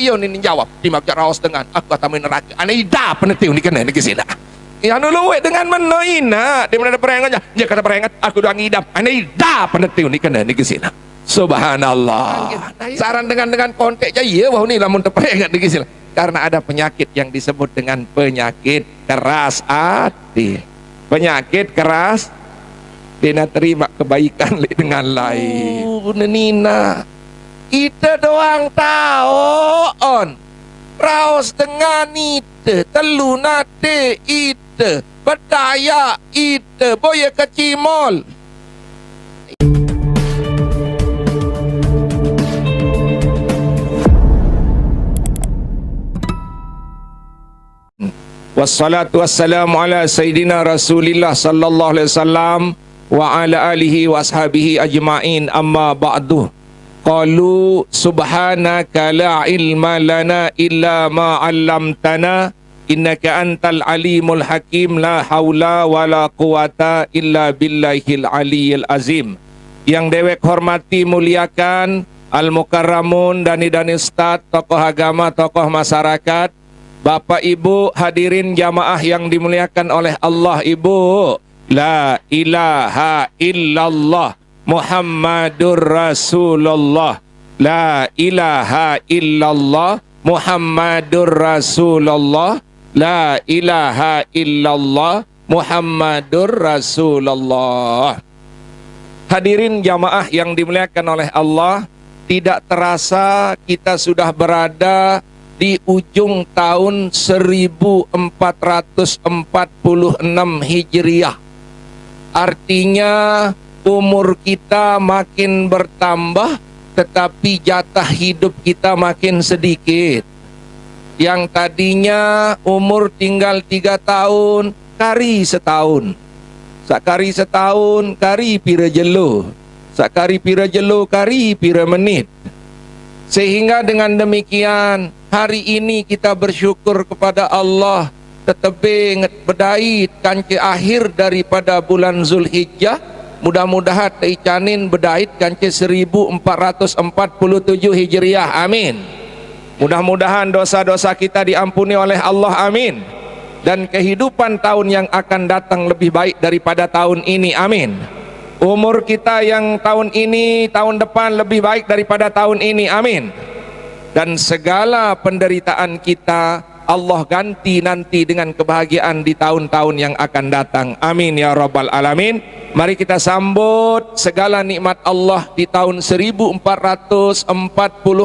Iya ni jawab di mak raos dengan aku atamin neraka. Ana ida penetiu ni kena ni kesina. Ya nulu dengan meno ina di mana ada perengannya. Dia kata perengat aku doang idam. Ana ida penetiu ni kena ni kesina. Subhanallah. Saran dengan kontek je ya wah ni lamun terperengat ni kesina. Karena ada penyakit yang disebut dengan penyakit keras hati. Penyakit keras dia terima kebaikan dengan lain. Nina kita doang tahu on raos dengan ite telu nate ite bedaya ite boya kecimol. Wassalatu wassalamu ala sayyidina Rasulillah sallallahu alaihi wasallam wa ala alihi wa ashabihi ajma'in, amma ba'du. Qalu subhanaka la ilma lana illa ma 'allamtana innaka antal alimul hakim la haula wala quwata illa billahil aliyil azim. Yang dewek hormati muliakan al-mukarramun dani ustaz, tokoh agama, tokoh masyarakat, Bapak Ibu hadirin jamaah yang dimuliakan oleh Allah. Ibu, la ilaha illallah Muhammadur Rasulullah. La ilaha illallah Muhammadur Rasulullah. La ilaha illallah Muhammadur Rasulullah. Hadirin jamaah yang dimuliakan oleh Allah, tidak terasa kita sudah berada di ujung tahun 1446 Hijriah. Artinya umur kita makin bertambah, tetapi jatah hidup kita makin sedikit. Yang tadinya umur tinggal 3 tahun, kari setahun. Sakari setahun, kari pira jelo. Sakari pira jelo, kari pira menit. Sehingga dengan demikian, hari ini kita bersyukur kepada Allah tetapi bedait kanci akhir daripada bulan Zulhijjah. Mudah-mudahan teicanin bedait kanci 1447 Hijriah. Amin. Mudah-mudahan dosa-dosa kita diampuni oleh Allah. Amin. Dan kehidupan tahun yang akan datang lebih baik daripada tahun ini. Amin. Umur kita yang tahun ini, tahun depan lebih baik daripada tahun ini. Amin. Dan segala penderitaan kita Allah ganti nanti dengan kebahagiaan di tahun-tahun yang akan datang. Amin ya rabbal alamin. Mari kita sambut segala nikmat Allah di tahun 1446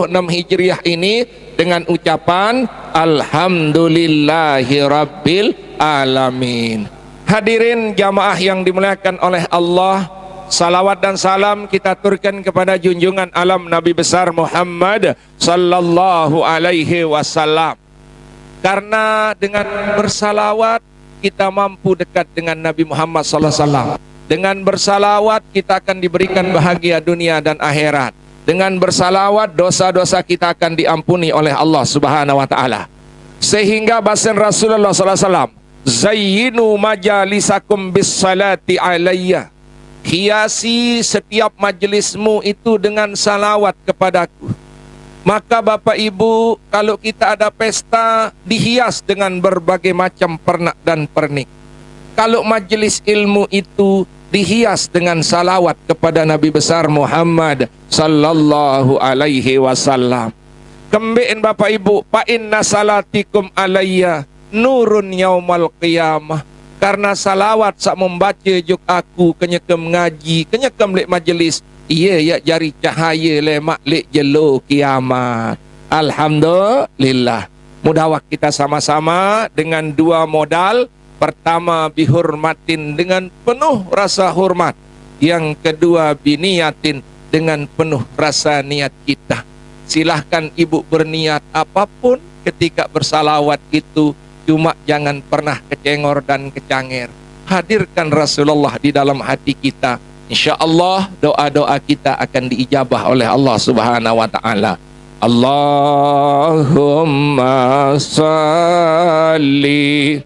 Hijriah ini dengan ucapan Alhamdulillahi Rabbil Alamin. Hadirin jamaah yang dimuliakan oleh Allah, salawat dan salam kita aturkan kepada junjungan alam Nabi besar Muhammad sallallahu alaihi wasallam. Karena dengan bersalawat kita mampu dekat dengan Nabi Muhammad sallallahu alaihi wasallam. Dengan bersalawat kita akan diberikan bahagia dunia dan akhirat. Dengan bersalawat dosa-dosa kita akan diampuni oleh Allah Subhanahu wa taala. Sehingga bahasan Rasulullah sallallahu alaihi wasallam, zayyinu majalisakum bis salati alayya. Hiasi setiap majlismu itu dengan salawat kepadaku. Maka Bapak Ibu, kalau kita ada pesta, dihias dengan berbagai macam pernak dan pernik. Kalau majlis ilmu itu dihias dengan salawat kepada Nabi besar Muhammad sallallahu alaihi wasallam. Kembeen Bapak Ibu, fa inna salatikum alayya nurun yaumal qiyamah. Karena salawat sak membaca juk aku kenyekem ngaji, kenyekem lek majlis, iya ya jari cahaya le mak lek jelo kiamat. Alhamdulillah. Mudah kita sama-sama dengan dua modal. Pertama bihormatin dengan penuh rasa hormat. Yang kedua biniatin dengan penuh rasa niat kita. Silahkan ibu berniat apapun ketika bersalawat itu. Cuma jangan pernah kecengor dan kecanger. Hadirkan Rasulullah di dalam hati kita. Insya Allah doa-doa kita akan diijabah oleh Allah Subhanahu wa ta'ala. Allahumma salli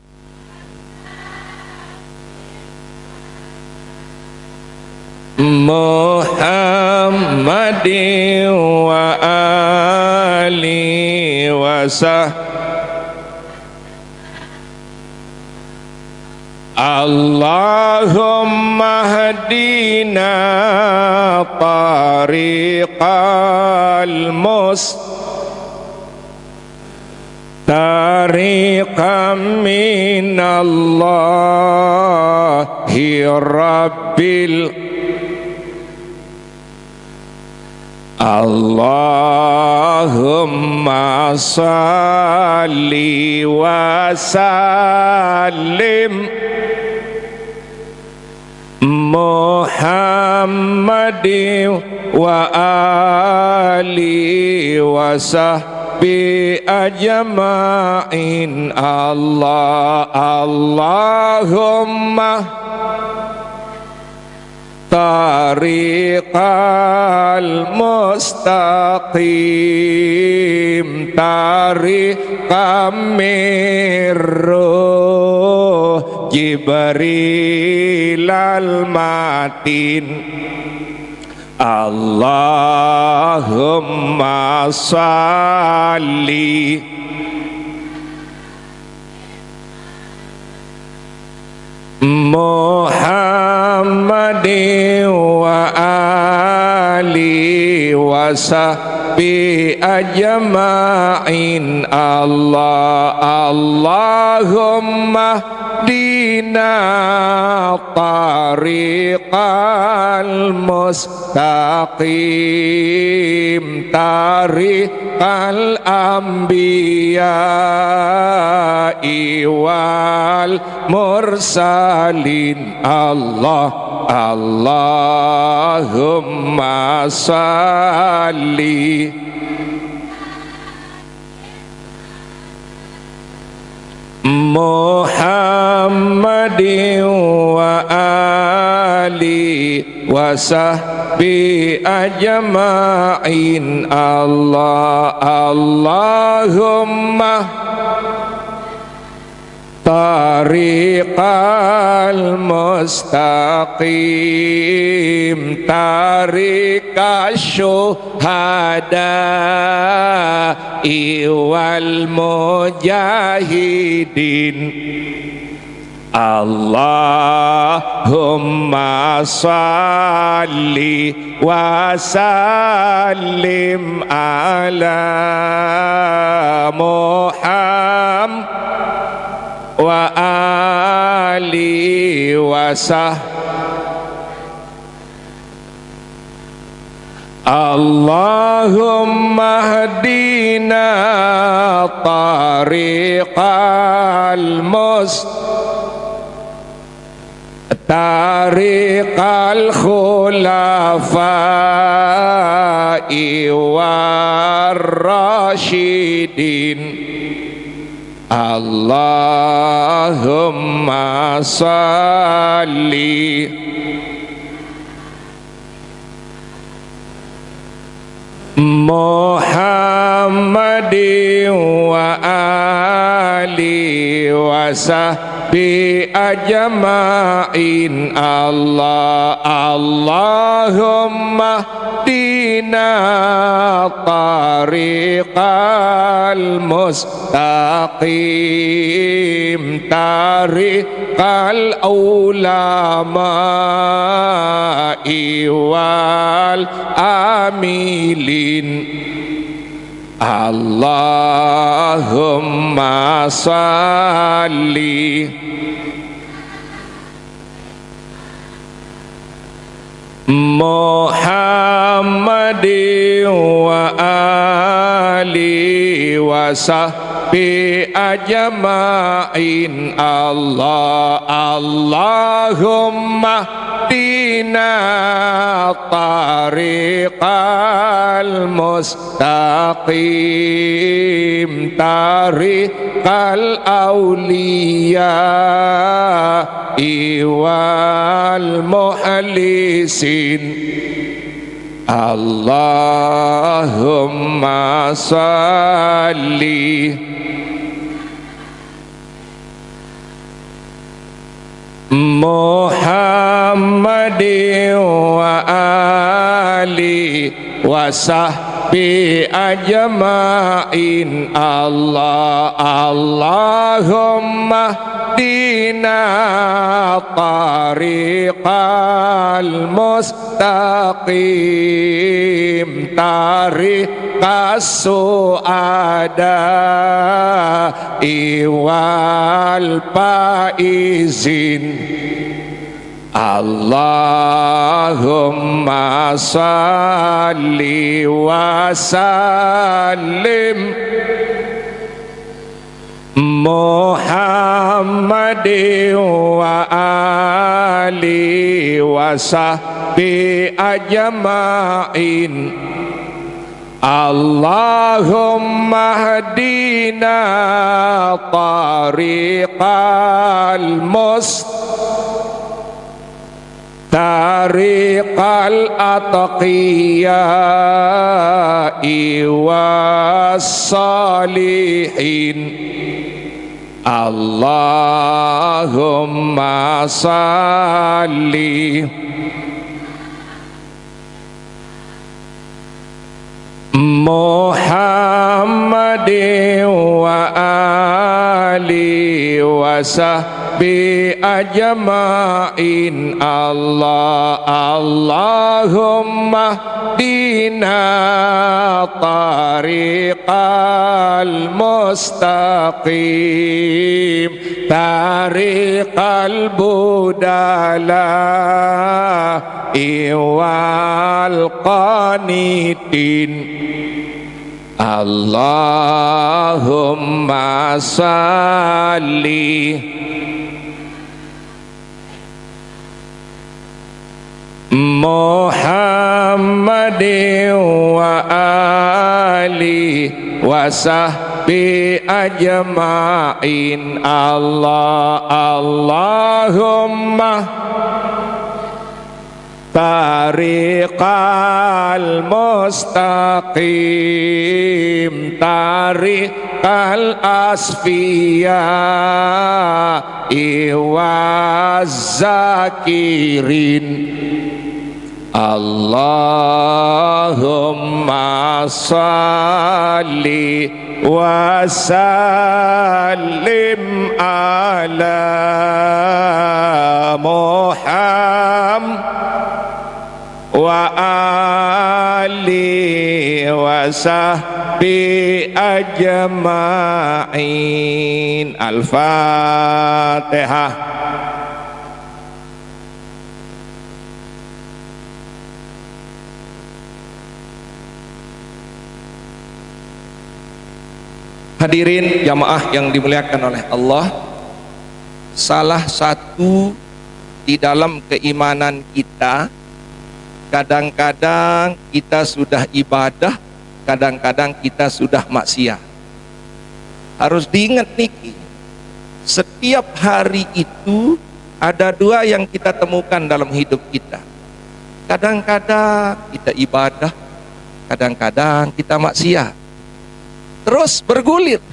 Muhammadin wa alihi wasahbihi. Allahumma hadina tariqal tariqam minallahi rabbil Allahumma salli wa sallim Muhammadin wa alihi wa sahbihi ajma'in. Allahumma tariqal mustaqim tariqam mirruh Jibril al-matin. Allahumma salli Muhammadin wa alihi wa sahbihi ajma'in. Allahumma dina tariqal mustaqim tariqal anbiya'i wal mursalin. Allahumma salli Muhammadin wa alihi wa sahbihi ajma'in. Allahumma tariqal mustaqim tariqash syuhada'i wal mujahidin. Allahumma salli wa sallim ala Muhammad wa alihi wa Allahumma hadina tariqal tariqal khulafa'i war rasyidin. Allahumma salli Muhammadin wa alihi wa sahbihi ajma'in. Allahumma dina tariqal mustaqim tariqal ulama'i wal amilin. Allahumma salli Muhammadin wa alihi wa sahbihi ajma'in. Allahumma dina tariqal mustaqim tariqal awliya'i wal muhlisin. Allahumma salli Muhammadin wa ali wa sahbi ajma'in. Allahumma dina tariqal mustaqim, tariqas su'ada iwal faizin. Allahumma salli wa sallim Muhammadin wa ali wa sahbi ajma'in. Allahumma hadina tariqal tariqal atqiyai wassalihin. Allahumma salli Muhammadin wa ali wa sahbi ajma'in. Allahumma dina tariqal mustaqim, tariqal budala iwal qanitin. Allahumma salli Muhammadin wa ali wa sahbi ajma'in. Allahumma tariqal mustaqim, tariqal asfiya iwazakirin. Allahumma salli wa sallim ala Muhammad wa ali wa sahbi ajma'in. Al-Fatihah. Hadirin jamaah yang dimuliakan oleh Allah, salah satu di dalam keimanan kita, kadang-kadang kita sudah ibadah, kadang-kadang kita sudah maksiat. Harus diingat niki, setiap hari itu ada dua yang kita temukan dalam hidup kita. Kadang-kadang kita ibadah, kadang-kadang kita maksiat. Terus bergulir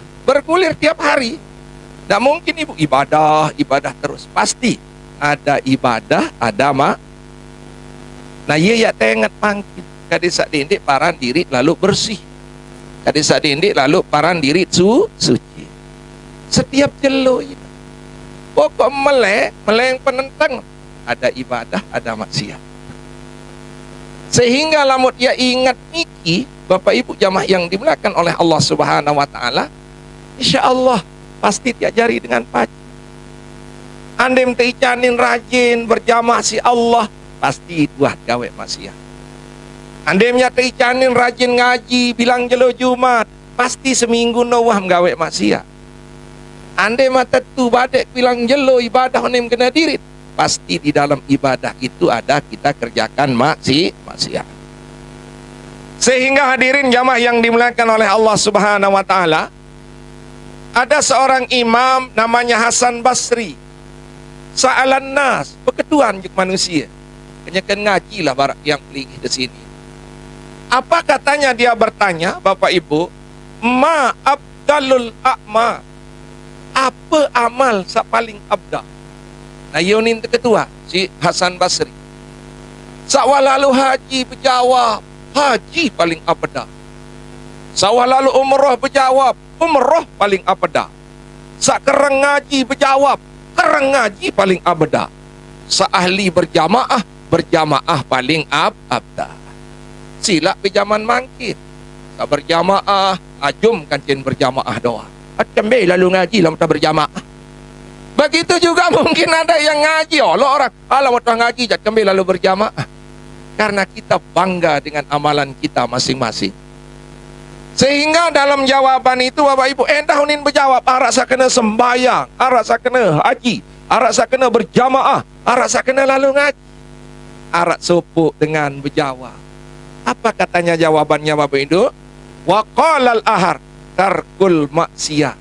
tiap hari. Tidak mungkin ibu ibadah terus. Pasti ada ibadah, ada Nah ia ya tengat pangkit. Kadisa dindik paran diri lalu bersih. Kadisa dindik lalu paran diri suci. Setiap jelo itu. Pokok meleng penentang. Ada ibadah, ada maksiat. Sehingga lamut ia ingat niki, Bapak Ibu jamaah yang dimuliakan oleh Allah Subhanahu wa taala, insyaallah pasti diajari dengan pagi. Andem teicanin rajin berjamaah si Allah, pasti buat gawe maksiat. Andemnya teicanin rajin ngaji, bilang jelo Jumat, pasti seminggu nawah gawe maksiat. Andem mata tu badek bilang jelo ibadah onem kena dirit, pasti di dalam ibadah itu ada kita kerjakan maksiat. Sehingga hadirin jamaah yang dimuliakan oleh Allah Subhanahu wa taala, ada seorang imam namanya Hasan Basri. Sa'alan nas, beketuan juk manusia. Kenyakan ngaji lah barak yang pelingih ke sini. Apa katanya dia bertanya, Bapak Ibu? Ma abdalul a'ma. Apa amal paling abdal? Nah Yunin itu ketua, si Hasan Basri. Sawah lalu haji berjawab, haji paling abada. Sawah lalu umrah berjawab, umrah paling abada. Sakereng ngaji berjawab, kereng ngaji paling abada. Seahli berjamaah, berjamaah paling abda. Sila berjaman mangkin. Tak berjamaah, ajum kancin berjamaah doa. Acambe lalu ngaji lah tak berjamaah. Begitu juga mungkin ada yang ngaji. Allah orang, alam tak ngaji, acambe lalu berjamaah. Karena kita bangga dengan amalan kita masing-masing. Sehingga dalam jawaban itu Bapak Ibu, endah unin berjawab, arak saya kena sembahyang, arak saya kena haji, arak saya kena berjamaah, arak saya kena lalu ngaji. Arak supuk dengan berjawab. Apa katanya jawabannya Bapak Ibu? Wa qalal ahar tarkul maksiyah.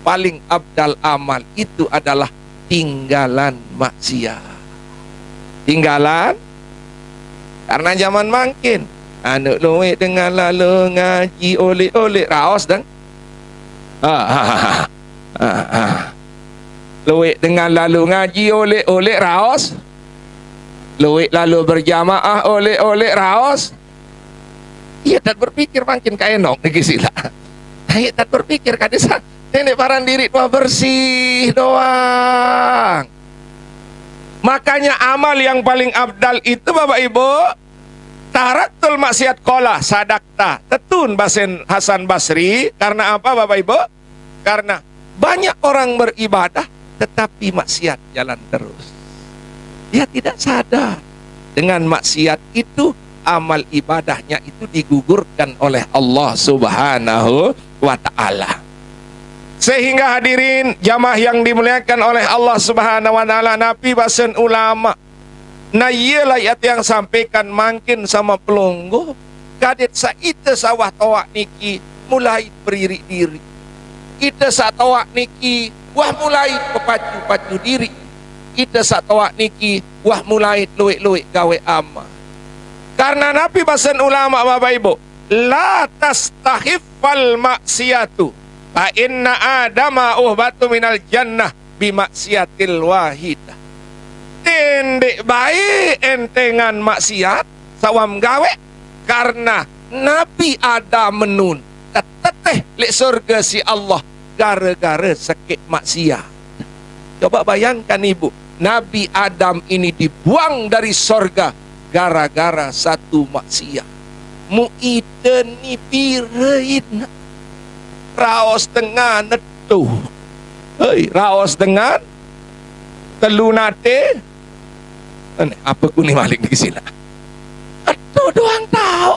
Paling abdal amal itu adalah tinggalan maksiat. Tinggalan karena zaman makin anak luwek dengan lalu ngaji oleh raos dan luwek dengan lalu ngaji oleh raos, luwek lalu berjamaah oleh raos. Ia tak berpikir makin kaenok niki sila. Ia tak berpikir kadesa nenek paran diri tua bersih doang. Makanya amal yang paling abdal itu Bapak Ibu, taraktul maksiat kola sadakta. Tetun basen Hasan Basri. Karena apa Bapak Ibu? Karena banyak orang beribadah tetapi maksiat jalan terus. Dia tidak sadar dengan maksiat itu amal ibadahnya itu digugurkan oleh Allah Subhanahu wa ta'ala. Sehingga hadirin jamaah yang dimuliakan oleh Allah Subhanahu wa ta'ala, Nabi basen ulama. Nah iyalah ayat yang sampaikan makin sama pelonggo. Kadet sa ita sawah tawak niki mulai beririk diri. Ita sa tawak niki wah mulai pepacu-pacu diri. Ita sa tawak niki wah mulai luik-luik gawe amal. Karena Nabi basen ulama Bapak Ibu, la tastahiffal maksiatu. Fa inna adama uhbatu minal jannah bimaksiatil wahidah. Tendek baik entengan maksiat sawam gawe karena Nabi Adam menun teteh lek surga si Allah gara-gara sakit maksiat. Coba bayangkan Ibu, Nabi Adam ini dibuang dari surga gara-gara satu maksiat. Mu'iden ni pirein raos tengah netu. Hei, raos dengan telunate. Apa ku ni malik di sini? Aduh, doang tahu.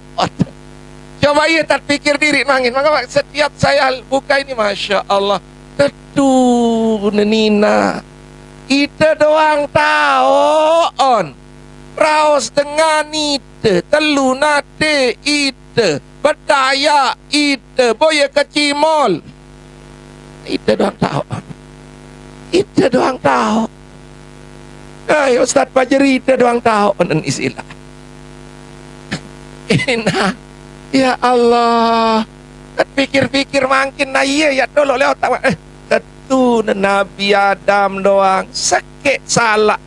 Coba ia tak pikir diri mangin. Maka setiap saya buka ini, Masya Allah. Aduh, nenina. Ita doang tahu on. Raos dengan ite, telunate ite. Berdaya ite, boya kecimol. Ite doang tahu. Ite doang tahu. Ay, Ustaz Fajri ite doang tahu. Dan istilah. Ina, ya Allah. Pikir-pikir makin na iya ya dulu lewat tawa. Tentu Nabi Adam doang sakit salah.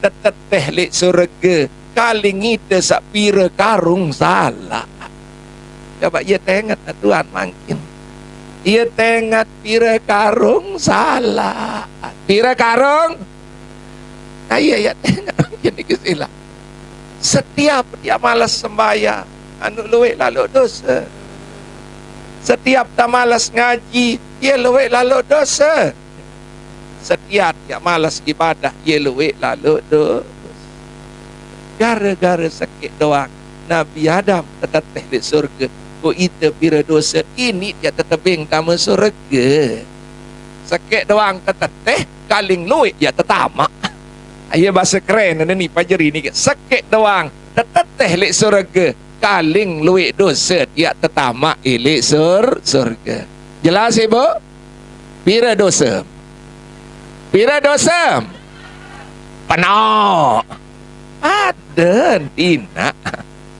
Teteh lek surga. Kali ngite sak pira karung salah. Coba ia tengok Tuhan makin. Ia tengok pira karung salah. Pira karung? Iya ya tengok makin dikisilah. Setiap dia malas sembahyang, anu luwek lalu dosa. Setiap dia malas ngaji, dia luwek lalu dosa. Setiap dia malas ibadah, dia luwek lalu dosa. Gara-gara sakit doang, Nabi Adam tetap di surga. Ko ita pira dosa ini dia tetebing tamu surga. Sakit doang teteh kaling luik dia tetama. Ayo bahasa keren ni Fajri ni. Sakit doang teteh lek surga kaling luik dosa dia tetama ilik surga. Jelas Ibu? Pira dosa? Pira dosa? Penuh. Ada tina.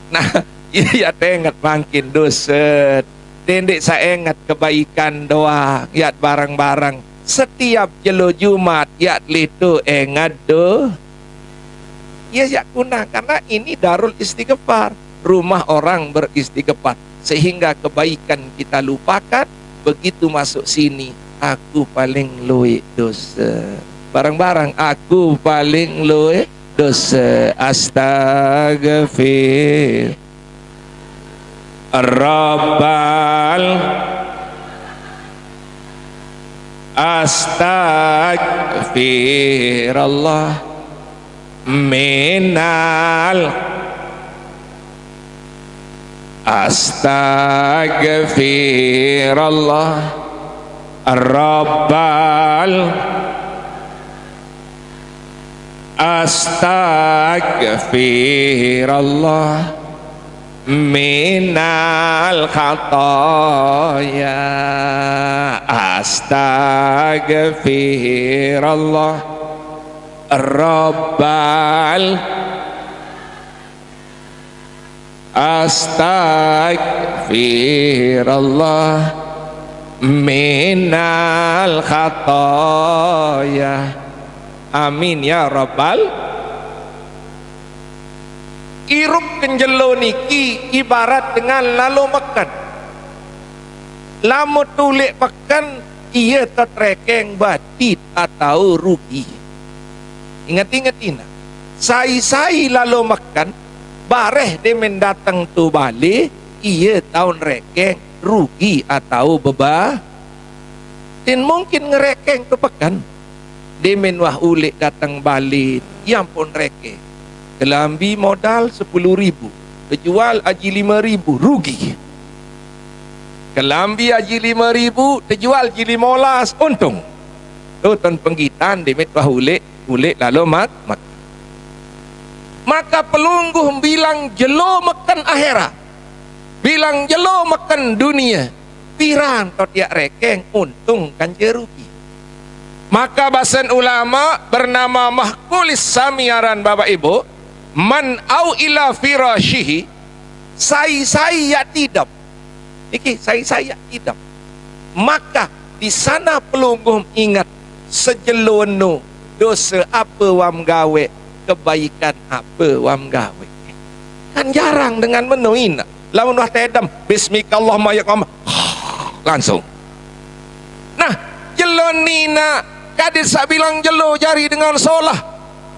Nah, ia tengok makin dosa. Tendek saya ingat kebaikan doang. Lihat barang-barang setiap jelo Jumat ya litu engado ya yakuna, karena ini darul istighfar, rumah orang beristighfar, sehingga kebaikan kita lupakan. Begitu masuk sini, aku paling luwe dosa. Barang-barang, aku paling luwe dosa. Astaghfir Rabbal Astaghfirullah minal Astaghfirullah Rabbal Astaghfirullah minal khataya. Astaghfirullah Rabbal Astaghfirullah minal khataya. Amin ya Rabbal. Irup kenjelo niki ibarat dengan lalu makan. Lamu tulik makan, ia tertrekeng batit atau rugi. Ingat-ingat ina. Sai-sai lalu makan, bareh dia mendatang tu balik, ia tahun rekeng rugi atau bebah. Dan mungkin ngerekeng tu pekan. Dia menwah ulik datang balik, yang pun rekeng. Kelambi modal 10.000, terjual aji 5.000, rugi. Kelambi aji 5.000, terjual aji 15, untung. Tu tuan penggitan dia menwah ulik lalu mak. Maka pelungguh bilang jelo makan akhirat, bilang jelo makan dunia, pirang tot ya rekeng, untung kan je rugi. Maka bahasan ulama bernama Mahkulis Samiaran Bapak Ibu, man au ila firashihi, sai ya tidak. Iki sai ya tidak. Maka di sana pelungguh ingat sejelono dosa apa wam gawe, kebaikan apa wam gawe. Kan jarang dengan menu ina. Lamun wah tedam bismikallahumma yaqam langsung. Nah, jelonina kadis sak bilang jelo jari dengan solah,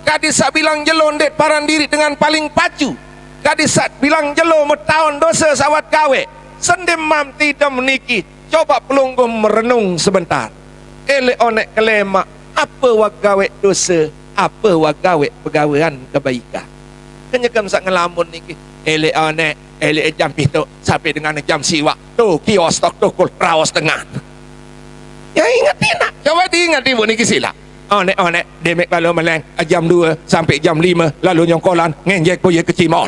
kadis sak bilang jelo ndek paran diri dengan paling pacu, kadis sak bilang jelo metahun dosa sawat gawe, sendem mam tidak meniki. Coba pelungguh merenung sebentar. Ele onek kelema, apa wak gawe dosa, apa wak gawe pegawean kebaikan. Kenyekam sak ngelamun niki, ele onek, ele jam itu sampai dengan jam siwak, tu kios tok tukul rawas tengah. Ya ingat tidak, coba diingat ibu niki sila. Onek demek lalu meleng jam 2 sampai jam 5, lalu nyongkolan ngenjek poye ke cimol.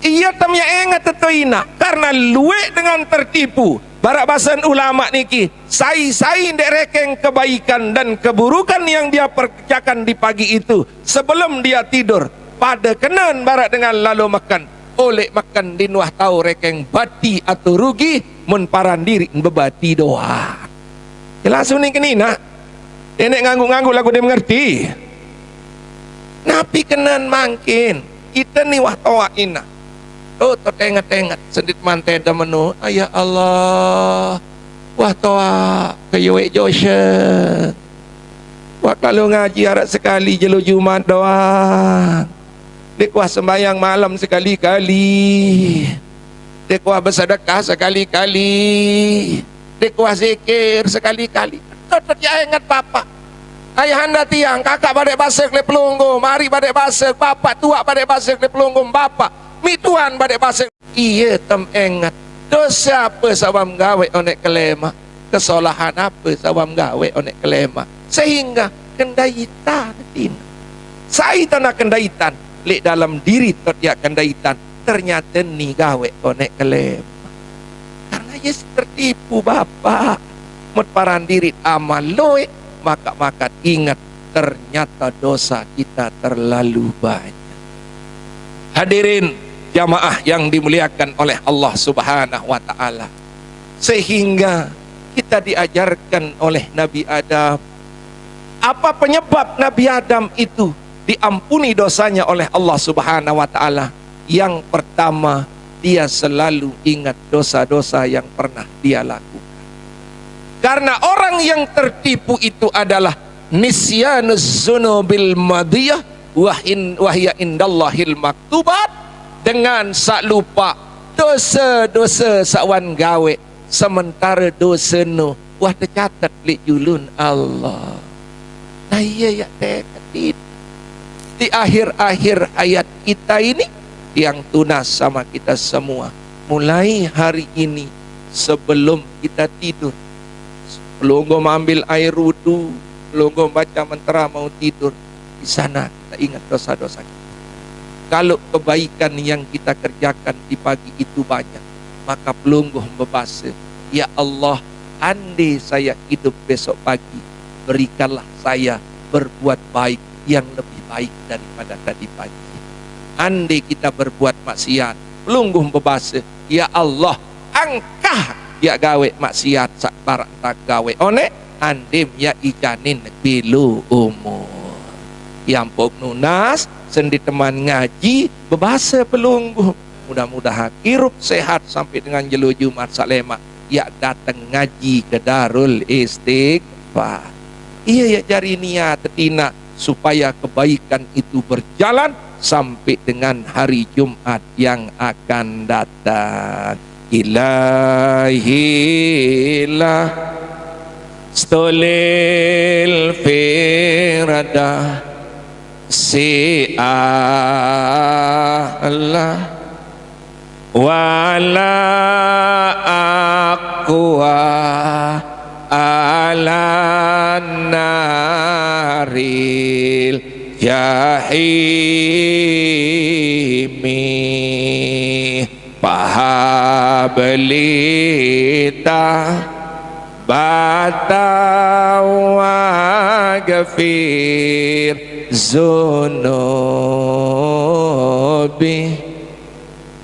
Iya tamnya ingat itu ina, karena luwe dengan tertipu. Barak bahasan ulama niki, sai ndek rekeng kebaikan dan keburukan yang dia kerjakan di pagi itu sebelum dia tidur. Pada kenan barak dengan lalu makan, oleh makan dinuah tahu rekeng bati atau rugi, mun paran diri bebati doa. Langsung ni kenina, nenek nganggu-nganggu lagu dia mengerti. Napi kenan mangkin, kita ni wah tawa ina. Oh, tertengat-tengat, sendit mantai dah menu. Ayah Allah, wah tawa kayuwe Josha. Wah kalau ngaji harap sekali jelo Jumat doang. Dek wah sembahyang malam sekali-kali. Dek wah bersedekah sekali-kali. Dek wah zikir sekali-kali. Tetap ya ingat bapak. Ayah anda tiang, kakak badek basek le pelunggu, mari badek basek, bapak tua badek basek le pelunggu, bapak mituan badek basek. Iya tem ingat. Dosa apa sawam gawe onek kelema, kesalahan apa sawam gawe onek kelema, sehingga kendaitan saya tanah kendaitan lek dalam diri tertiak kendaitan ternyata ni gawe onek kelema. Karena yes tertipu bapak mut paran diri amal loe, maka ingat ternyata dosa kita terlalu banyak. Hadirin jamaah yang dimuliakan oleh Allah Subhanahu wa taala, sehingga kita diajarkan oleh Nabi Adam. Apa penyebab Nabi Adam itu diampuni dosanya oleh Allah Subhanahu wa taala? Yang pertama, dia selalu ingat dosa-dosa yang pernah dia lakukan. Karena orang yang tertipu itu adalah nisyanuz dzunubil madiyah wahya indallahil maktubat, dengan sak lupa dosa-dosa sawan gawe, sementara dosa no wah tercatat li julun Allah. Nah iya ya di akhir-akhir hayat kita ini yang tunas sama kita semua. Mulai hari ini sebelum kita tidur, belum ambil air wudu, belum baca mentera mau tidur, di sana kita ingat dosa-dosa kita. Kalau kebaikan yang kita kerjakan di pagi itu banyak, maka pelungguh membahasa, ya Allah, andai saya hidup besok pagi, berikanlah saya berbuat baik yang lebih baik daripada tadi pagi. Andai kita berbuat maksiat, pelungguh membahasa, ya Allah, angkah ya gawe maksiat sak barak tak gawe one andim ya ijanin bilu umur. Yang pok nunas sendi teman ngaji berbahasa pelungguh. Mudah-mudahan hirup sehat sampai dengan jelu Jumat salema ya datang ngaji ke Darul Istighfar. Iya ya jari niat tina supaya kebaikan itu berjalan sampai dengan hari Jumat yang akan datang. Ilahilah stolil firada si Allah wala aqwa ala naril jahimi pahabelita batawa gafir zunubi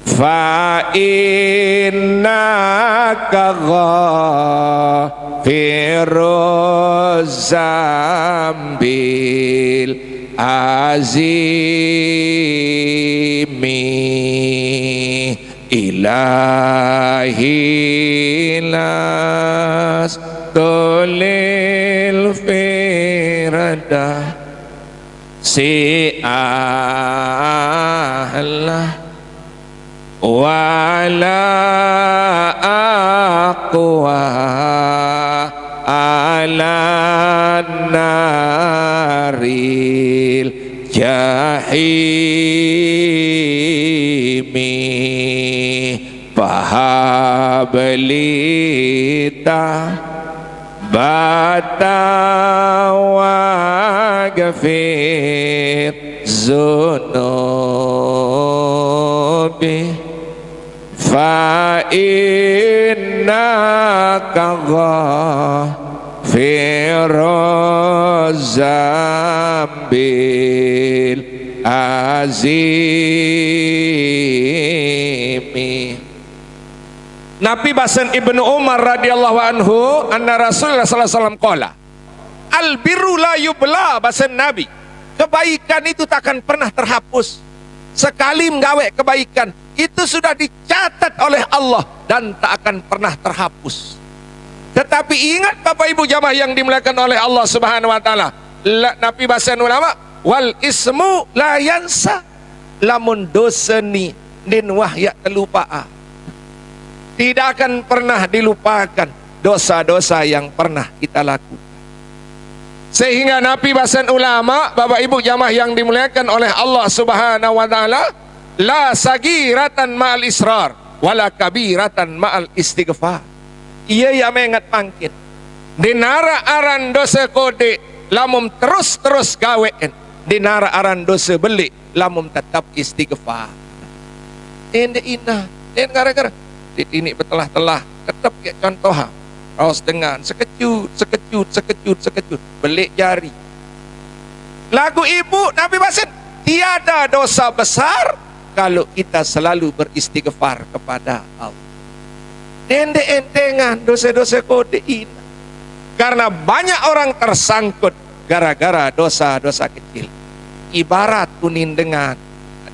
fa innaka ghafiruz zambil azimi ilahilas tolil firada si Allah wala aqwa ala naril jahimi pahabelita batawa gafir zunubi fa innaka ghafiruz zambil azimi. Nabi Basan Ibnu Umar radhiyallahu anhu anna Rasulullah sallallahu alaihi wasallam qala al birru la yubla. Basan Nabi, kebaikan itu takkan pernah terhapus. Sekali menggawe kebaikan itu sudah dicatat oleh Allah dan tak akan pernah terhapus. Tetapi ingat Bapak Ibu jamaah yang dimuliakan oleh Allah Subhanahu wa taala, Nabi Basan ulama wal ismu la yansa, lamun dosani din wahya telupaa. Tidak akan pernah dilupakan dosa-dosa yang pernah kita lakukan. Sehingga Nabi Basan ulama, Bapak Ibu jamaah yang dimuliakan oleh Allah Subhanahu wa taala, la sagiratan ma'al israr wala kabiratan ma'al istighfar. Ia yang mengat pangkin dinara aran dosa kode lamum terus gawein, dinara aran dosa beli lamum tetap istighfar. Ini gara-gara ini betelah-telah tetap kayak contoh raus dengan sekejut belik jari. Lagu ibu Nabi Basin, tiada dosa besar kalau kita selalu beristighfar kepada Allah. dende entengan dosa-dosa kode ini. Karena banyak orang tersangkut gara-gara dosa-dosa kecil. Ibarat kuning dengan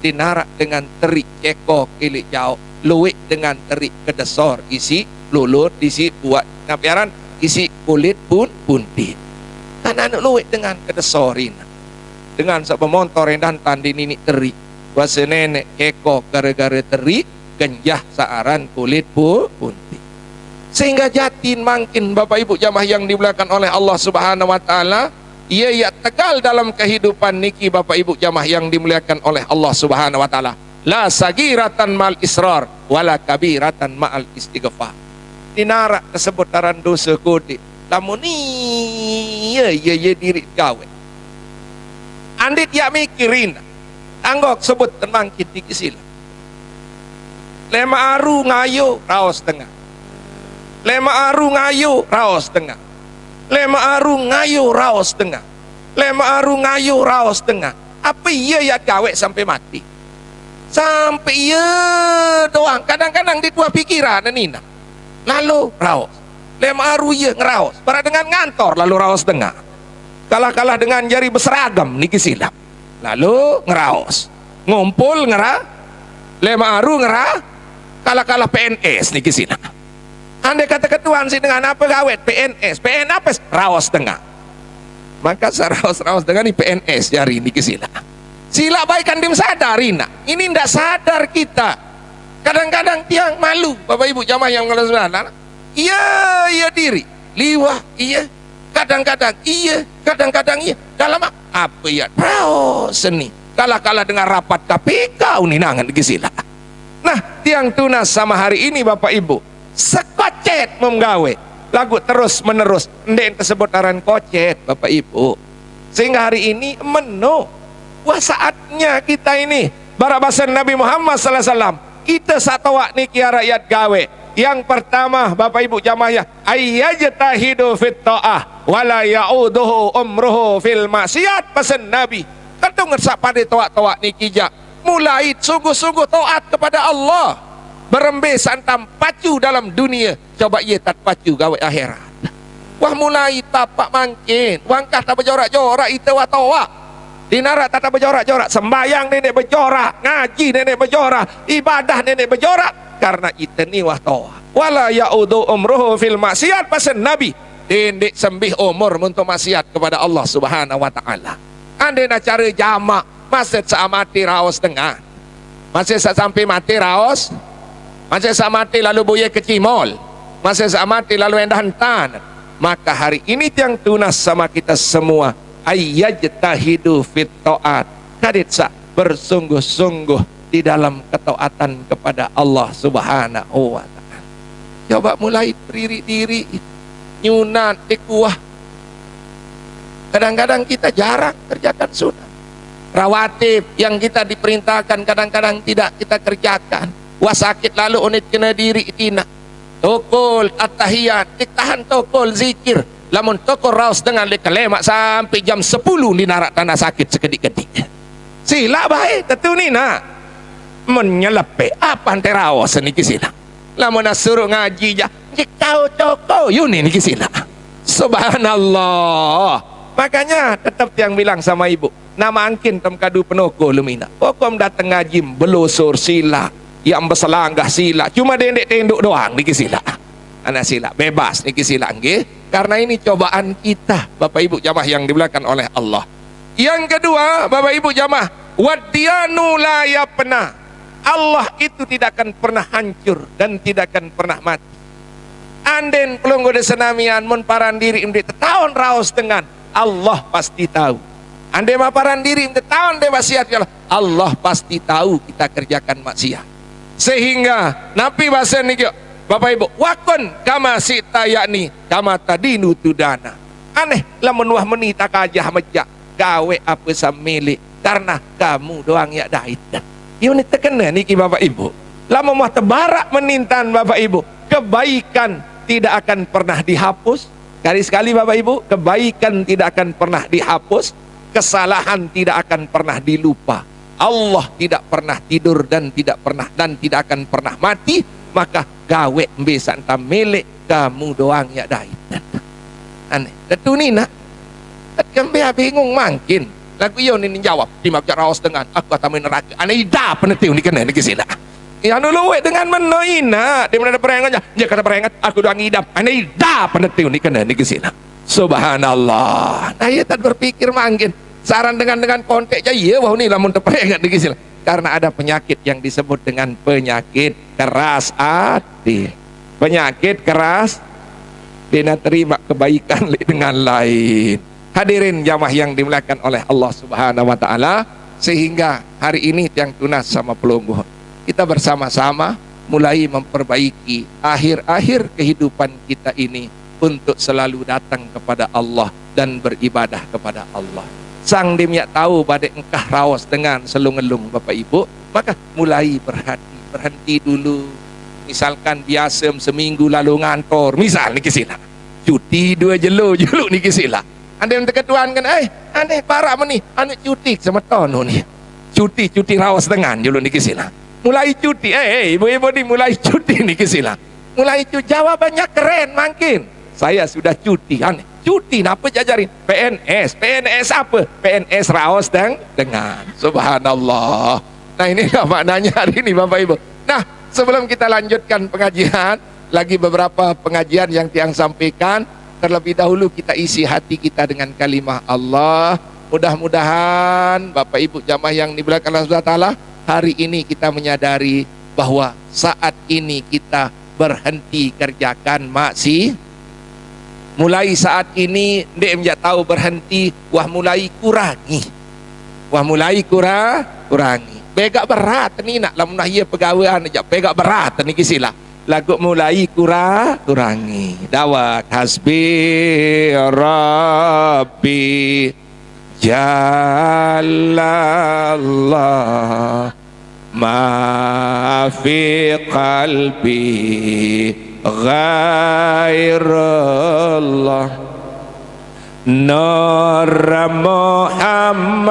dinarak dengan terik ceko kilik jauh, luwik dengan terik kedesor, isi lulut, isi buat napiaran, isi kulit pun puntit. Kan anu luwik dengan kedesorin. Dengan sepemontor dan tandi nini terik. Wase nenek ceko gara-gara terik, genjah saaran kulit pun puntit. Sehingga jatin makin Bapak Ibu jamaah yang dimuliakan oleh Allah Subhanahu wa taala, ia ya tegal dalam kehidupan niki Bapak Ibu jamaah yang dimuliakan oleh Allah Subhanahu wa taala. La sagiratan mal israr wala kabiratan ma'al istighfar. Dinarak tersebut taran dosa kode. Lamun iya diri gawe. Andit ya mikirin. Anggok sebut tenang kita kisila. Lema aru ngayo raos tengah. Lema aru ngayo raos tengah. Lema aru ngayo raos tengah. Lema aru ngayo raos tengah. Apa iya ya gawe sampai mati? Sampai iya doang. Kadang-kadang di dua pikiran nina. Lalu raos. Lema aru iya ngeraos. Para dengan ngantor lalu raos tengah. Kalah-kalah dengan jari berseragam niki silap. Lalu ngeraos. Ngumpul ngera. Lema aru ngera. Kalah-kalah PNS niki silap. Andai kata ketuaan sih dengan apa gawet PNS, apa raos tengah. Maka raos dengan PNS jari ini kesila. Sila baikan dim sadarina. Ini ndak sadar kita. Kadang-kadang tiang malu, Bapak Ibu jamaah yang kalau sebenarnya. Iya diri, liwah iya. Kadang-kadang iya. Dalam apa ya? Raos seni. Kalah-kalah dengan rapat KPK uninangan kesila. Nah, tiang tunas sama hari ini Bapak Ibu. Sekocet menggawe lagu terus menerus ndek tersebut aran kocet Bapak Ibu, sehingga hari ini menu wah saatnya kita ini barabasan Nabi Muhammad sallallahu alaihi wasallam kita satawa niki rakyat gawe. Yang pertama Bapak Ibu jamaah ya, ayyajtahidu fit ta'ah wala ya'uduhu umruhu fil maksiat. Pesan Nabi kadung ngersak pada toak-toak niki ja mulai sungguh-sungguh taat kepada Allah, berembe santam pacu dalam dunia, coba ia tak pacu gawe akhirat. Wah mulai tapak mangkin, wangkah tak berjorak-jorak itu watawa. Dinarak tak berjorak-jorak, sembayang nenek berjorak, ngaji nenek berjorak, ibadah nenek berjorak, karena itu ni watawa. Wala ya'udu umruhu fil maksiat. Pesan Nabi, dendek sembih umur untuk maksiat kepada Allah Subhanahu wa taala. Ande nak cara jamak masjid saamati raos tengah. Masjid sampai mati raos. Masih sama mati lalu buye ke Cimol, masih sama mati lalu endah hantan. Maka hari ini yang tunas sama kita semua, ayyajtahidu fit ta'at, kadit sa bersungguh-sungguh di dalam ketaatan kepada Allah Subhanahu wa taala. Coba mulai berdiri diri nyunat dikuah. Kadang-kadang kita jarang kerjakan sunat. Rawatib yang kita diperintahkan kadang-kadang tidak kita kerjakan. Wah sakit lalu unit kena diri itina. Tokol at-tahiyat, ditahan tokol zikir. Lamun tokol raus dengan lekalemak sampai jam 10 di narak tanah sakit sekedik-kedik. Sila baik, tentu ni nak menyelepe apa ante rawas ni kisila. Lamun suruh ngaji ja, jikau tokol yuni ni kisila. Subhanallah. Makanya tetap yang bilang sama ibu, nama angkin tem kadu penoko lumina. Pokom datang ngaji belosor sila. Yang berselanggah sila, cuma dendek tenduk doang niki sila. Anak sila bebas niki sila nggih. Karena ini cobaan kita Bapak Ibu jamaah yang dimuliakan oleh Allah. Yang kedua Bapak Ibu jamaah, wadiyanu la yapna. Allah itu tidak akan pernah hancur dan tidak akan pernah mati. Anden pelunggu desenamian mun paran diri imdi tahun raos dengan Allah pasti tahu. Ande maparan diri imdi tahun de maksiat Allah pasti tahu kita kerjakan maksiat. Sehingga Nabi bahasa niki Bapak Ibu, wakon kama sita yakni kama tadinu tudana. Aneh lamun wah meni tak kajah meja gawe apa samili karena kamu doang ya dait. Ini terkena niki Bapak Ibu. Lamun wah tebarak menintan Bapak Ibu, kebaikan tidak akan pernah dihapus. Sekali Bapak Ibu, kebaikan tidak akan pernah dihapus, kesalahan tidak akan pernah dilupa. Allah tidak pernah tidur dan tidak akan pernah mati, maka gawe bisa entah milik kamu doang ya dai. Aneh. Tentu ni nak. Kembali bingung makin. Lagu yo ni jawab di mak raos dengan aku atau neraka. Aneh ida penetiu ni kena ni kesina. Ya anu luwe dengan menoina di mana ada perangannya. Dia kata perangat aku doang idap. Aneh ida penetiu ni kena ni kesina. Subhanallah. Nah, ia tak berpikir makin. Saran dengan kontek je ya wah ni lamun terperangat ni kesina. Karena ada penyakit yang disebut dengan penyakit keras hati. Penyakit keras tidak terima kebaikan dengan lain. Hadirin jamaah yang dimuliakan oleh Allah Subhanahu wa taala, sehingga hari ini tiang tunas sama pelungguh kita bersama-sama mulai memperbaiki akhir-akhir kehidupan kita ini untuk selalu datang kepada Allah dan beribadah kepada Allah. Sang dimyak tahu badai engkah rawas dengan selung-elung Bapak Ibu, maka mulai berhenti dulu. Misalkan biasa seminggu lalu ngantor, misal ni kisila cuti 2 jelo ni kisila. Anda yang terketuan kan, aneh parah meni, anak cuti sama tahun ni, cuti rawas dengan jelo ni kisila. Mulai cuti, ibu-ibu ni mulai cuti ni kisila. Mulai cuti, jawabannya keren makin. Saya sudah cuti, aneh. Cuti apa jajarin? PNS apa? PNS raos dengan. Subhanallah. Nah inilah maknanya hari ini Bapak Ibu. Nah sebelum kita lanjutkan pengajian, lagi beberapa pengajian yang tiang sampaikan. Terlebih dahulu kita isi hati kita dengan kalimah Allah. Mudah-mudahan Bapak Ibu jamaah yang dimuliakan Allah Subhanahu wa taala, hari ini kita menyadari bahwa saat ini kita berhenti kerjakan maksiat. Mulai saat ini dia menjak tahu berhenti, wah mulai kurangi. Kurangi. Begak berat ni nak lamun ia pegawaian aja begak berat ni kisilah. Lagu mulai kurangi. Dawat hasbi rabbi jalallah ma fi qalbi ghairullah Nur Muhammad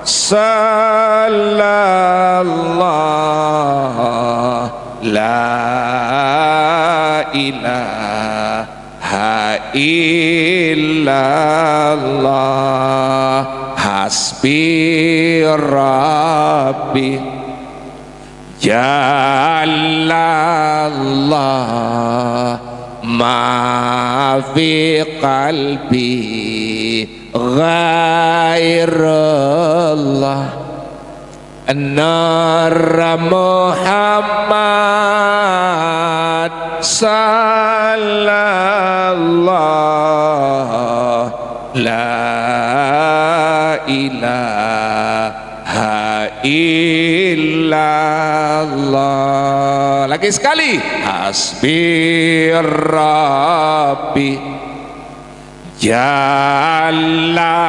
sallallahu la ilaha illallah hasbi rabbi jalallah ma fi qalbi ghairullah Nur Muhammad sallallahu la ilaha illallah. Lagi sekali, hasbi rabbi jalallah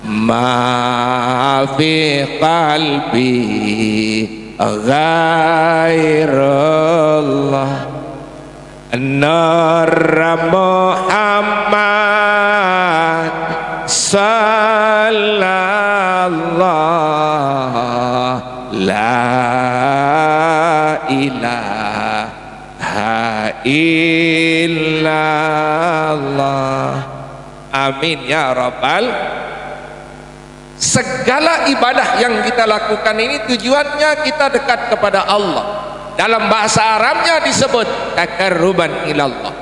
ma fi qalbi ghairullah Nur Muhammad sallallahu la ilaha illallah. Amin ya rabbal. Segala ibadah yang kita lakukan ini tujuannya kita dekat kepada Allah. Dalam bahasa Arabnya disebut takarruban ilallah.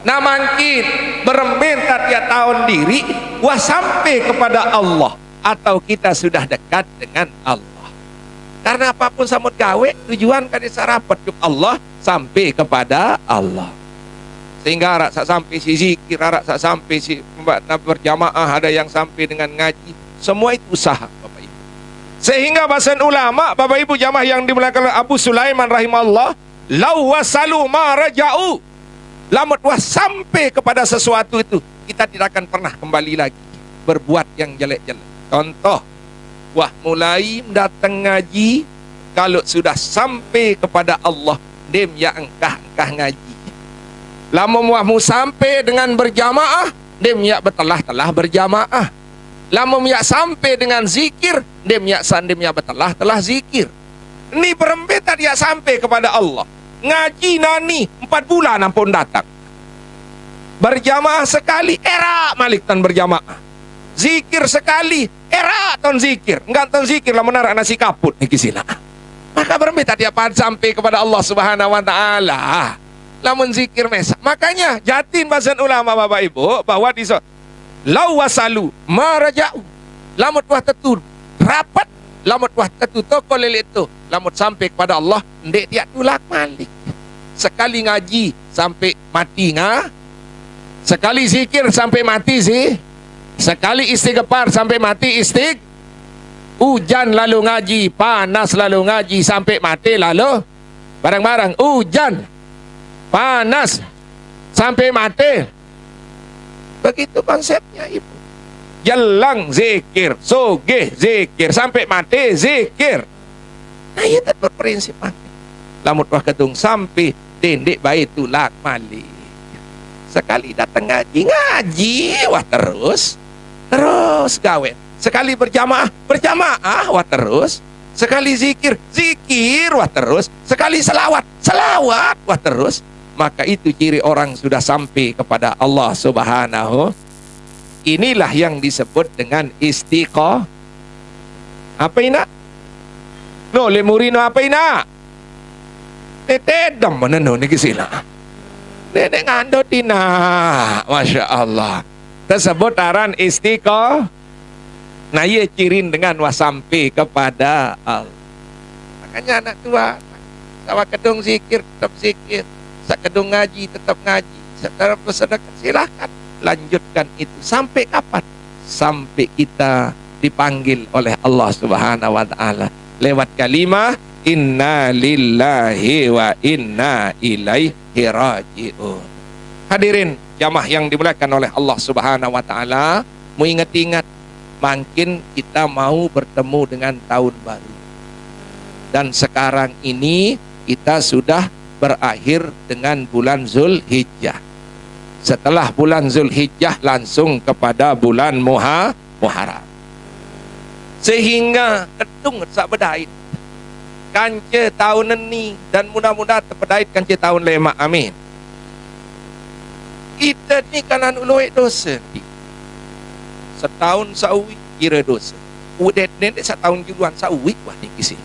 Nah mungkin berembentat tiap tahun diri wah sampai kepada Allah, atau kita sudah dekat dengan Allah. Karena apapun samut gawe tujuan kan sarapat Allah sampai kepada Allah. Sehingga arak sampai si zikir, arak sampai si berjamaah, ada yang sampai dengan ngaji. Semua itu usaha Bapak Ibu. Sehingga bahasa ulama Bapak Ibu jamaah yang dimuliakan Abu Sulaiman rahimahullah, lau wasalu ma raja'u, lamut wah sampai kepada sesuatu itu kita tidak akan pernah kembali lagi berbuat yang jelek-jelek. Contoh, wah mulai datang ngaji, kalau sudah sampai kepada Allah dem ya engkah ngaji. Lamun wahmu sampai dengan berjamaah dem ya telah berjamaah. Lamun ya sampai dengan zikir dem ya betelah zikir. Ni berembeta dia sampai kepada Allah. Ngaji nani 4 bulan ampun datang. Berjamaah sekali, era malik tan berjamaah. Zikir sekali, era ton zikir. Enggak ton zikir lah menarak nasi kaput ni kisila. Maka berembeta dia sampai kepada Allah Subhanahu wa taala. Lamun zikir mesa. Makanya jatin bahasan ulama Bapak Ibu bahwa di lau wasalu maraja'u. Lamut wah tetur rapat, lamut wah tetu toko lelit tu. Lamut sampai kepada Allah, ndek dia tulak malik. Sekali ngaji sampai mati ngah. Sekali zikir sampai mati sih. Sekali istighfar sampai mati hujan lalu ngaji, panas lalu ngaji sampai mati lalu barang-barang hujan, panas sampai mati. Begitu konsepnya Ibu. Jelang zikir, sogeh zikir sampai mati zikir. Nah, ia tak berprinsip mati. Lamut wah kedung sampai tindek baik tulak malik. Sekali datang ngaji, wah terus gawe. Sekali berjamaah, wah terus. Sekali zikir, wah terus. Sekali selawat, wah terus. Maka itu ciri orang sudah sampai kepada Allah Subhanahu. Inilah yang disebut dengan istiqomah. Apa ini? No, lemurino apa ini? Tetedam mana no ni kisila. Nenek ngando tina, masya Allah. Tersebut aran istiqomah. Nah, ia cirin dengan wasampi kepada Allah. Makanya anak tua, sawa kedung zikir tetap zikir, sakedung ngaji tetap ngaji, setelah bersedekah silahkan lanjutkan itu sampai kapan? Sampai kita dipanggil oleh Allah Subhanahu wa taala lewat kalimah inna lillahi wa inna ilaihi raji'un. Hadirin jamaah yang dimuliakan oleh Allah Subhanahu wa taala, mau ingat-ingat makin kita mau bertemu dengan tahun baru. Dan sekarang ini kita sudah berakhir dengan bulan Zulhijjah. Setelah bulan Zulhijjah langsung kepada bulan Muharram. Sehingga kedung sak bedait kanca tahun ini dan mudah-mudahan terpedait kanca tahun lema, amin. Kita ni kanan uluik dosa. Setahun sawi kira dosa. Udah nenek setahun juluan sawi wah ni kisah.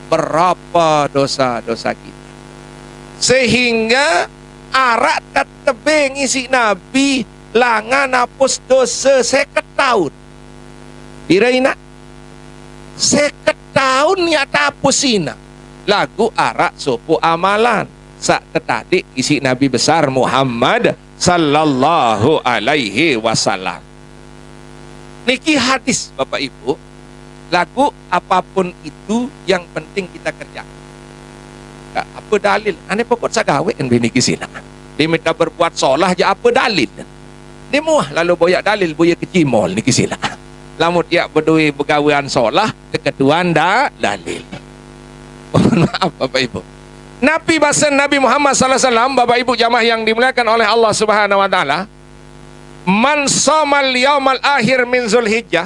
Berapa dosa-dosa kita. Sehingga arak tetebe ngisi Nabi langan hapus dosa 50 tahun. Pira ina? 50 tahun ya tapusina. Lagu arak sopo amalan. Sak tetadik isi Nabi besar Muhammad sallallahu alaihi wasallam. Niki hadis Bapak Ibu. Lagu apapun itu yang penting kita kerjakan. Apa dalil? Ane pokok sagawe kan bini kisina. Dia minta berbuat solah je apa dalil? Dia muah lalu boyak dalil boyak kecimol ni kisina. Lamut ya berdui begawian solah keketuan dalil. Mohon maaf Bapak Ibu. Nabi bahasa Nabi Muhammad sallallahu alaihi wasallam, Bapak Ibu jamaah yang dimuliakan oleh Allah Subhanahu wa taala, man shamal yaumal akhir min Zulhijjah,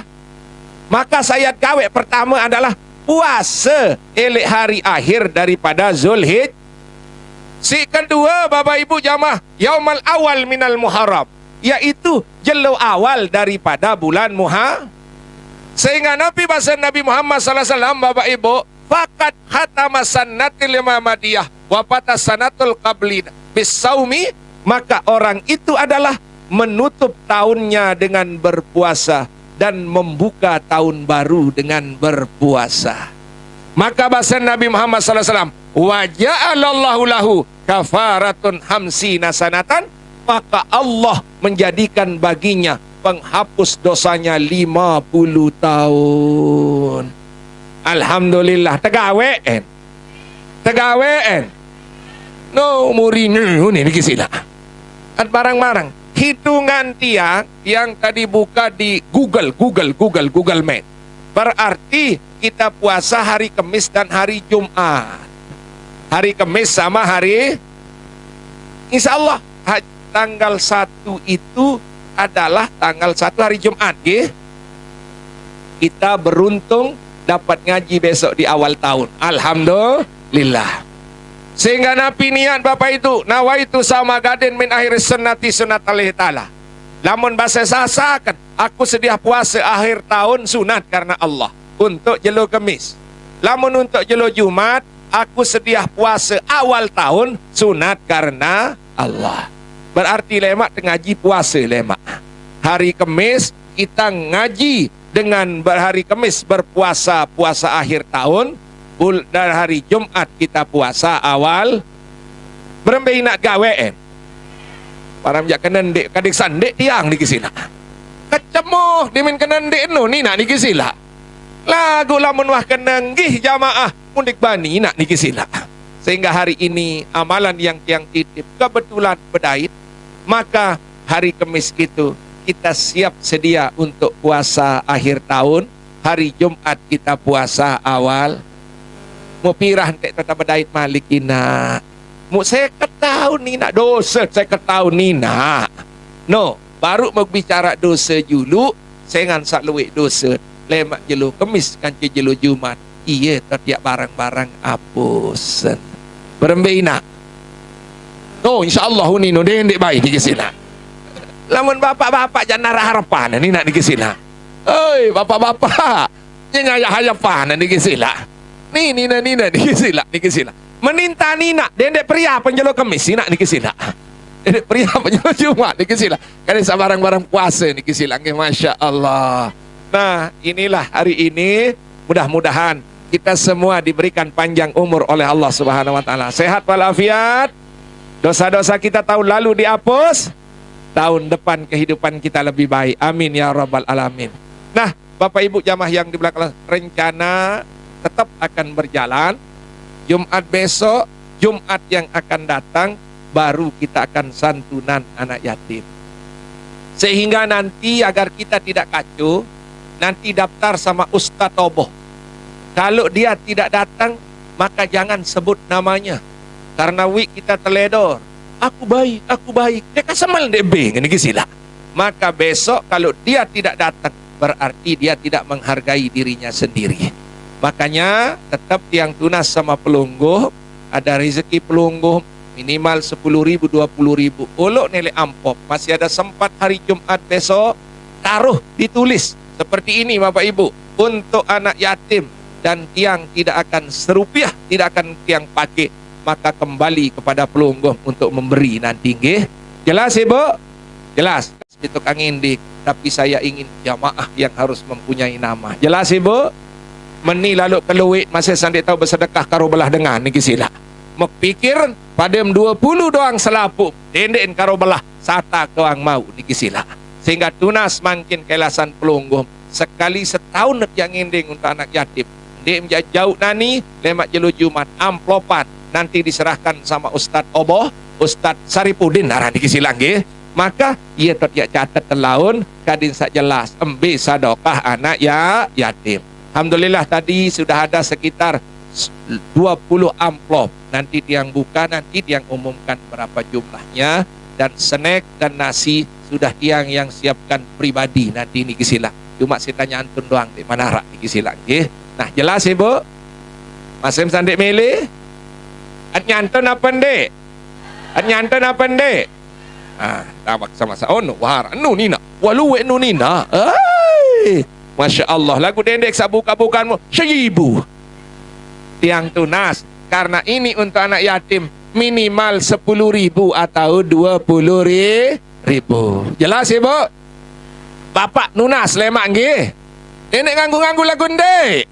maka sayat gawe pertama adalah puasa elek hari akhir daripada Zulhijjah. Si kedua Bapak Ibu jamaah yaumal awal minal Muharram, yaitu jelo awal daripada bulan Muharram. Sehingga Nabi bahasa Nabi Muhammad sallallahu alaihi wasallam, Bapak Ibu, fakat khatama sannatil Muhammadiyah wa sanatul qablina bisaumi, maka orang itu adalah menutup tahunnya dengan berpuasa dan membuka tahun baru dengan berpuasa. Maka bahasa Nabi Muhammad sallallahu alaihi wasallam, wa ja'alallahu lahu kafaratun hamsina sanatan, maka Allah menjadikan baginya penghapus dosanya 50 tahun. Alhamdulillah. Tegawean no murinu ni kisila at barang-barang hitungan tiang yang tadi buka di Google Map. Berarti kita puasa hari Kamis dan hari Jumat. Hari Kamis sama hari Insya Allah tanggal 1 itu adalah tanggal 1 hari Jumat. Kita beruntung dapat ngaji besok di awal tahun. Alhamdulillah. Sehingga Nabi niat Bapak itu, nawaitu sama gadin min akhir sunnati sunat alaihi ta'ala. Lamun bahasa sasakan, aku sedia puasa akhir tahun sunat karena Allah. Untuk jelo Kemis. Lamun untuk jelo Jumat, aku sedia puasa awal tahun sunat karena Allah. Berarti lemak ngaji puasa lemak. Hari Kemis kita ngaji dengan berhari Kemis berpuasa puasa akhir tahun. Dan hari Jumat kita puasa awal. Berembe nak gawe para mijak kena ndek kadik sandek tiang di kisila. Kecemoh dimin kena ndek no ni nak di kisila. Lagu lamun wah kena ngih jamaah mundik bani nak di kisila. Sehingga hari ini amalan yang tiang titip kebetulan berdait, maka hari Kemis itu kita siap sedia untuk puasa akhir tahun. Hari Jumat kita puasa awal. Mau pirah tak tetap berdait malik ina. Mau saya ketahu ni nak dosa, saya ketahu ni nak. No, baru mau bicara dosa dulu, saya ngan sak luwek dosa. Lemak jelu Kemis kan jelu Jumat. Iya, tertiak barang-barang apusen. Berembe ina. No, insya-Allah ni no dendek baik di kesina. Lamun bapak-bapak jangan harapan ni nak di kesina. Oi, bapak-bapak. Jangan harapan di kesina. Nina di kisila. Meninta Nina, dendek pria penjelo Kemis nak di kisila. Dendek pria penjelo Jumat di kisila. Kan barang-barang puasa di kisila. Masya Allah. Nah, inilah hari ini mudah-mudahan kita semua diberikan panjang umur oleh Allah Subhanahu wa taala. Sehat walafiat. Dosa-dosa kita tahun lalu dihapus. Tahun depan kehidupan kita lebih baik. Amin ya rabbal alamin. Nah, Bapak Ibu jamaah yang di belakang, rencana tetap akan berjalan. Jumat besok, Jumat yang akan datang, baru kita akan santunan anak yatim. Sehingga nanti agar kita tidak kacau, nanti daftar sama Ustadz Toboh. Kalau dia tidak datang, maka jangan sebut namanya. Karena kita teledor. Aku baik. Dia kasamal debeng, ini sila. Maka besok kalau dia tidak datang, berarti dia tidak menghargai dirinya sendiri. Makanya tetap yang tunas sama pelungguh, ada rezeki pelungguh minimal 10.000, 20.000. Uluk nilai amplop, masih ada sempat hari Jumat besok, taruh ditulis seperti ini Bapak Ibu, untuk anak yatim dan tiang tidak akan serupiah, tidak akan tiang pakai, maka kembali kepada pelungguh untuk memberi nanti. Jelas Ibu? Jelas. Itu Kang Indik, tapi saya ingin jamaah yang harus mempunyai nama. Jelas Ibu? Meni lalu keluik masih sandik tahu bersedekah karo belah dengan niki sila. Mek pikir padem 20 doang selapuk denden karo belah sata kewang mau niki sila. Sehingga tunas makin kelasan pelungguh sekali setahun yang inding untuk anak yatim. Dia jauh nani lemak jelu Jumat amplopat nanti diserahkan sama Ustadz Oboh, Ustadz Saripudin arah niki sila nggih. Maka ia tertiak catat telaun kadin sak jelas embe sadokah anak yatim. Alhamdulillah tadi sudah ada sekitar 20 amplop. Nanti tiang buka, nanti tiang umumkan berapa jumlahnya. Dan snack dan nasi sudah tiang yang siapkan pribadi. Nanti ini kisila. Cuma saya tanya antun doang di mana rak di kisila. Nah jelas Ibu? Mas Em sandik milih? Nyantun apa ndek? Nyantun apa ndek? Ah, tawak sama sa ono wahar anu nina. Waluwe anu nina. Masya Allah, lagu dendek sabuka-bukanmu 1.000 tiang tunas. Karena ini untuk anak yatim minimal 10.000 atau 20.000. Jelas Ibu? Bapak nunas lemak nggih. Dendek nganggu-nganggu lagu ndek.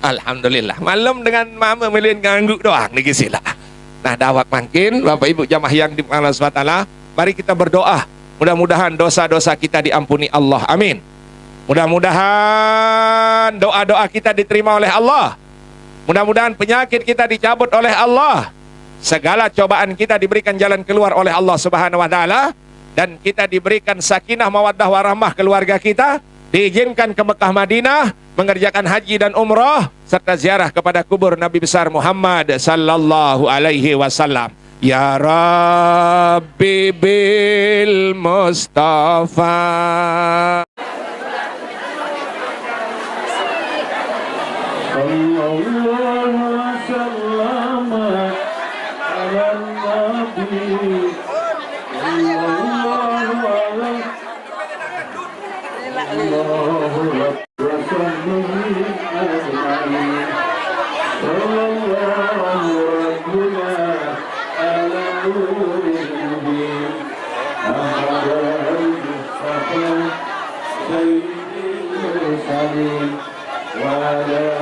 Alhamdulillah, malam dengan mama melin nganggu doang niki sila. Nah, dawak makin Bapak Ibu jamaah yang di Allah SWT, mari kita berdoa. Mudah-mudahan dosa-dosa kita diampuni Allah. Amin. Mudah-mudahan doa-doa kita diterima oleh Allah. Mudah-mudahan penyakit kita dicabut oleh Allah. Segala cobaan kita diberikan jalan keluar oleh Allah Subhanahu wa taala, dan kita diberikan sakinah mawaddah warahmah keluarga kita, diizinkan ke Mekah Madinah mengerjakan haji dan umrah serta ziarah kepada kubur Nabi besar Muhammad sallallahu alaihi wasallam. Ya Rabbi bil Mustafa وعلى